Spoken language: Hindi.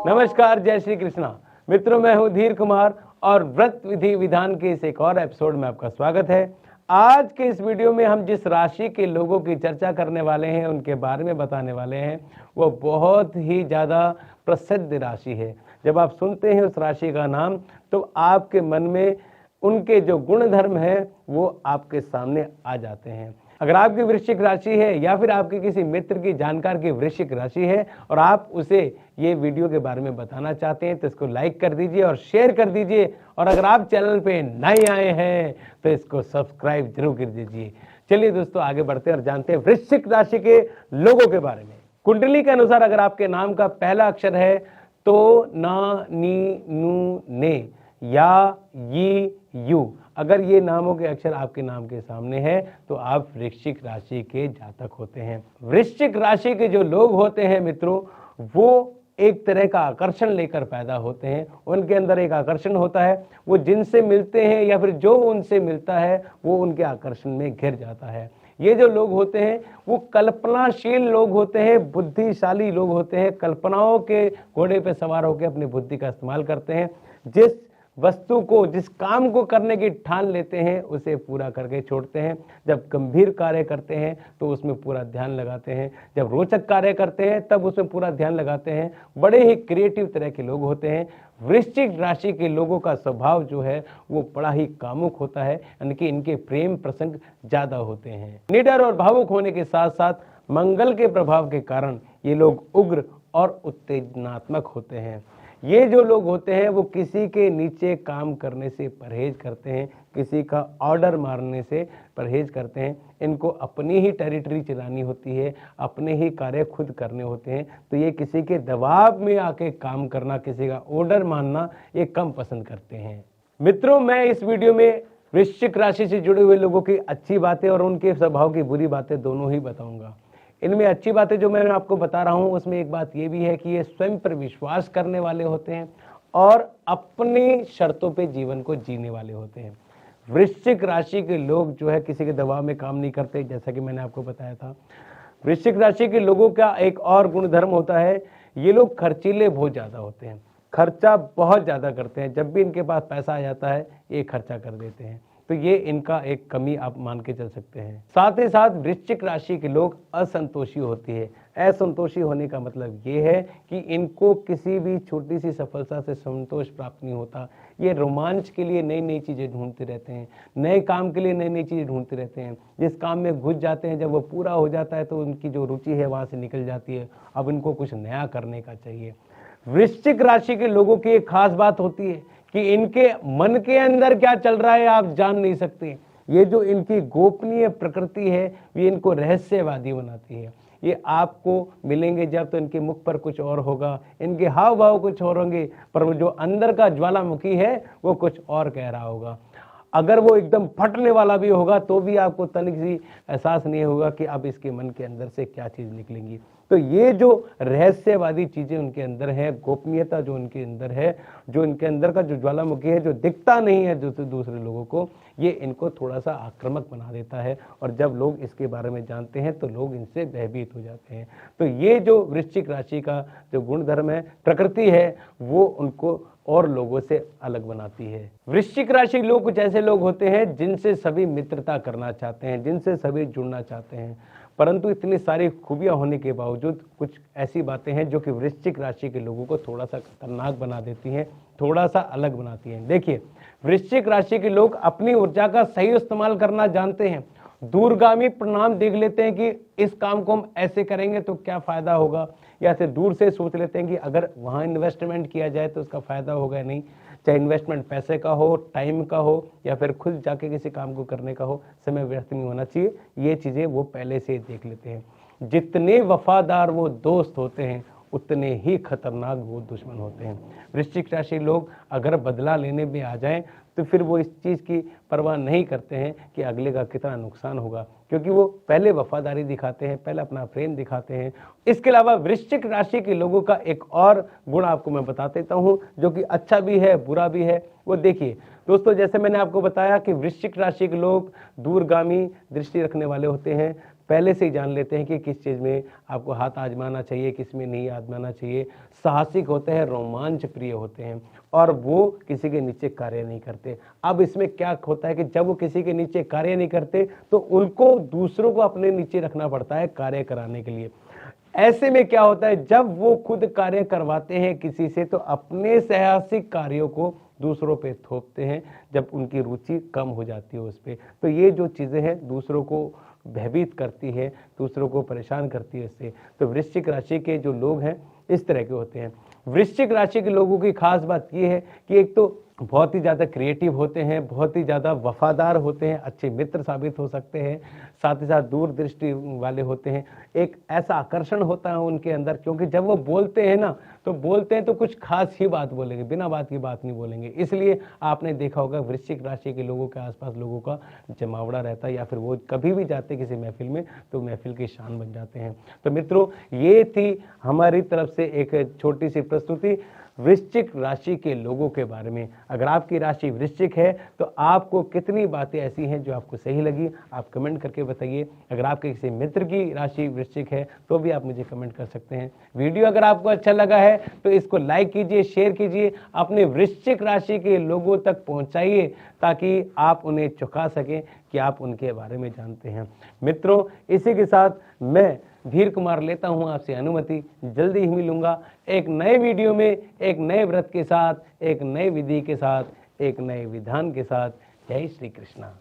नमस्कार, जय श्री कृष्णा। मित्रों, मैं हूं धीर कुमार और व्रत विधि विधान के इस एक और एपिसोड में आपका स्वागत है। आज के इस वीडियो में हम जिस राशि के लोगों की चर्चा करने वाले हैं, उनके बारे में बताने वाले हैं, वो बहुत ही ज़्यादा प्रसिद्ध राशि है। जब आप सुनते हैं उस राशि का नाम तो आपके मन में उनके जो गुण धर्म है वो आपके सामने आ जाते हैं। अगर आपकी वृश्चिक राशि है या फिर आपके किसी मित्र की जानकार की वृश्चिक राशि है और आप उसे ये वीडियो के बारे में बताना चाहते हैं तो इसको लाइक कर दीजिए और शेयर कर दीजिए। और अगर आप चैनल पे नए आए हैं तो इसको सब्सक्राइब जरूर कर दीजिए। चलिए दोस्तों, आगे बढ़ते हैं और जानते हैं वृश्चिक राशि के लोगों के बारे में। कुंडली के अनुसार अगर आपके नाम का पहला अक्षर है तो ना, नी, नू, ने या यी, यू, अगर ये नामों के अक्षर आपके नाम के सामने है तो आप वृश्चिक राशि के जातक होते हैं। वृश्चिक राशि के जो लोग होते हैं मित्रों, वो एक तरह का आकर्षण लेकर पैदा होते हैं। उनके अंदर एक आकर्षण होता है, वो जिनसे मिलते हैं या फिर जो उनसे मिलता है वो उनके आकर्षण में घिर जाता है। ये जो लोग होते हैं वो कल्पनाशील लोग होते हैं, बुद्धिशाली लोग होते हैं, कल्पनाओं के घोड़े पे सवार होकर अपनी बुद्धि का इस्तेमाल करते हैं। जिस वस्तु को, जिस काम को करने की ठान लेते हैं उसे पूरा करके छोड़ते हैं। जब गंभीर कार्य करते हैं तो उसमें पूरा ध्यान लगाते हैं, जब रोचक कार्य करते हैं तब उसमें पूरा ध्यान लगाते हैं। बड़े ही क्रिएटिव तरह के लोग होते हैं। वृश्चिक राशि के लोगों का स्वभाव जो है वो बड़ा ही कामुक होता है, यानी कि इनके प्रेम प्रसंग ज्यादा होते हैं। निडर और भावुक होने के साथ साथ मंगल के प्रभाव के कारण ये लोग उग्र और उत्तेजनात्मक होते हैं। ये जो लोग होते हैं वो किसी के नीचे काम करने से परहेज करते हैं, किसी का ऑर्डर मारने से परहेज करते हैं। इनको अपनी ही टेरिटरी चलानी होती है, अपने ही कार्य खुद करने होते हैं। तो ये किसी के दबाव में आके काम करना, किसी का ऑर्डर मानना ये कम पसंद करते हैं। मित्रों, मैं इस वीडियो में वृश्चिक राशि से जुड़े हुए लोगों की अच्छी बातें और उनके स्वभाव की बुरी बातें दोनों ही बताऊंगा। इनमें अच्छी बातें जो मैं आपको बता रहा हूं उसमें एक बात ये भी है कि ये स्वयं पर विश्वास करने वाले होते हैं और अपनी शर्तों पे जीवन को जीने वाले होते हैं। वृश्चिक राशि के लोग जो है किसी के दबाव में काम नहीं करते, जैसा कि मैंने आपको बताया था। वृश्चिक राशि के लोगों का एक और गुणधर्म होता है, ये लोग खर्चीले बहुत ज्यादा होते हैं, खर्चा बहुत ज्यादा करते हैं। जब भी इनके पास पैसा आ जाता है ये खर्चा कर देते हैं, तो ये इनका एक कमी आप मान के चल सकते हैं। साथ ही साथ वृश्चिक राशि के लोग असंतोषी होती है। असंतोषी होने का मतलब ये है कि इनको किसी भी छोटी सी सफलता से संतोष प्राप्त नहीं होता। ये रोमांच के लिए नई नई चीजें ढूंढते रहते हैं, नए काम के लिए नई नई चीजें ढूंढते रहते हैं। जिस काम में घुस जाते हैं, जब वो पूरा हो जाता है तो उनकी जो रुचि है वहां से निकल जाती है। अब इनको कुछ नया करने का चाहिए। वृश्चिक राशि के लोगों की एक खास बात होती है कि इनके मन के अंदर क्या चल रहा है आप जान नहीं सकते। ये जो इनकी गोपनीय प्रकृति है ये इनको रहस्यवादी बनाती है। ये आपको मिलेंगे जब तो इनके मुख पर कुछ और होगा, इनके हाव भाव कुछ और होंगे, पर वो जो अंदर का ज्वालामुखी है वो कुछ और कह रहा होगा। अगर वो एकदम फटने वाला भी होगा तो भी आपको तनिक सी एहसास नहीं होगा कि अब इसके मन के अंदर से क्या चीज निकलेंगी। तो ये जो रहस्यवादी चीजें उनके अंदर है, गोपनीयता जो उनके अंदर है, जो इनके अंदर का जो ज्वालामुखी है, जो दिखता नहीं है दूसरे लोगों को, ये इनको थोड़ा सा आक्रामक बना देता है। और जब लोग इसके बारे में जानते हैं तो लोग इनसे भयभीत हो जाते हैं। तो ये जो वृश्चिक राशि का जो गुणधर्म है, प्रकृति है, वो उनको और लोगों से अलग बनाती है। वृश्चिक राशि लोग कुछ ऐसे लोग होते हैं जिनसे सभी मित्रता करना चाहते हैं, जिनसे सभी जुड़ना चाहते हैं, परंतु इतनी सारी खूबियां होने के बावजूद कुछ ऐसी बातें हैं जो कि वृश्चिक राशि के लोगों को थोड़ा सा खतरनाक बना देती हैं, थोड़ा सा अलग बनाती हैं। देखिए, वृश्चिक राशि के लोग अपनी ऊर्जा का सही इस्तेमाल करना जानते हैं। दूरगामी परिणाम देख लेते हैं कि इस काम को हम ऐसे करेंगे तो क्या फायदा होगा, या फिर दूर से सोच लेते हैं कि अगर वहां इन्वेस्टमेंट किया जाए तो उसका फायदा होगा या नहीं। चाहे इन्वेस्टमेंट पैसे का हो, टाइम का हो, या फिर खुद जाके किसी काम को करने का हो, समय व्यर्थ नहीं होना चाहिए। ये चीजें वो पहले से देख लेते हैं। जितने वफादार वो दोस्त होते हैं उतने ही खतरनाक वो दुश्मन होते हैं। वृश्चिक राशि लोग अगर बदला लेने में आ जाएं तो फिर वो इस चीज़ की परवाह नहीं करते हैं कि अगले का कितना नुकसान होगा, क्योंकि वो पहले वफादारी दिखाते हैं, पहले अपना प्रेम दिखाते हैं। इसके अलावा वृश्चिक राशि के लोगों का एक और गुण आपको मैं बता देता हूँ जो कि अच्छा भी है बुरा भी है। वो देखिए दोस्तों, जैसे मैंने आपको बताया कि वृश्चिक राशि के लोग दूरगामी दृष्टि रखने वाले होते हैं, पहले से ही जान लेते हैं कि किस चीज़ में आपको हाथ आजमाना चाहिए, किस में नहीं आजमाना चाहिए। साहसिक होते हैं, रोमांच प्रिय होते हैं और वो किसी के नीचे कार्य नहीं करते। अब इसमें क्या होता है कि जब वो किसी के नीचे कार्य नहीं करते तो उनको दूसरों को अपने नीचे रखना पड़ता है कार्य कराने के लिए। ऐसे में क्या होता है, जब वो खुद कार्य करवाते हैं किसी से तो अपने साहसिक कार्यों को दूसरों पे थोपते हैं जब उनकी रुचि कम हो जाती है उस पे। तो ये जो चीज़ें हैं दूसरों को भयभीत करती है, दूसरों को परेशान करती है इससे। तो वृश्चिक राशि के जो लोग हैं इस तरह के होते हैं। वृश्चिक राशि के लोगों की खास बात ये है कि एक तो बहुत ही ज़्यादा क्रिएटिव होते हैं, बहुत ही ज़्यादा वफादार होते हैं, अच्छे मित्र साबित हो सकते हैं, साथ ही साथ दूरदृष्टि वाले होते हैं। एक ऐसा आकर्षण होता है उनके अंदर, क्योंकि जब वो बोलते हैं ना तो बोलते हैं तो कुछ खास ही बात बोलेंगे, बिना बात की बात नहीं बोलेंगे। इसलिए आपने देखा होगा वृश्चिक राशि के लोगों के आसपास लोगों का जमावड़ा रहता है, या फिर वो कभी भी जाते किसी महफिल में तो महफिल की शान बन जाते हैं। तो मित्रों, ये थी हमारी तरफ से एक छोटी सी प्रस्तुति वृश्चिक राशि के लोगों के बारे में। अगर आपकी राशि वृश्चिक है तो आपको कितनी बातें ऐसी हैं जो आपको सही लगी, आप कमेंट करके बताइए। अगर आपके किसी मित्र की राशि वृश्चिक है तो भी आप मुझे कमेंट कर सकते हैं। वीडियो अगर आपको अच्छा लगा है तो इसको लाइक कीजिए, शेयर कीजिए, अपने वृश्चिक राशि के लोगों तक पहुंचाइए ताकि आप उन्हें चौंका सकें कि आप उनके बारे में जानते हैं। मित्रों, इसी के साथ मैं धीर कुमार लेता हूं आपसे अनुमति। जल्दी ही मिलूंगा एक नए वीडियो में, एक नए व्रत के साथ, एक नए विधि के साथ, एक नए विधान के साथ। जय श्री कृष्णा।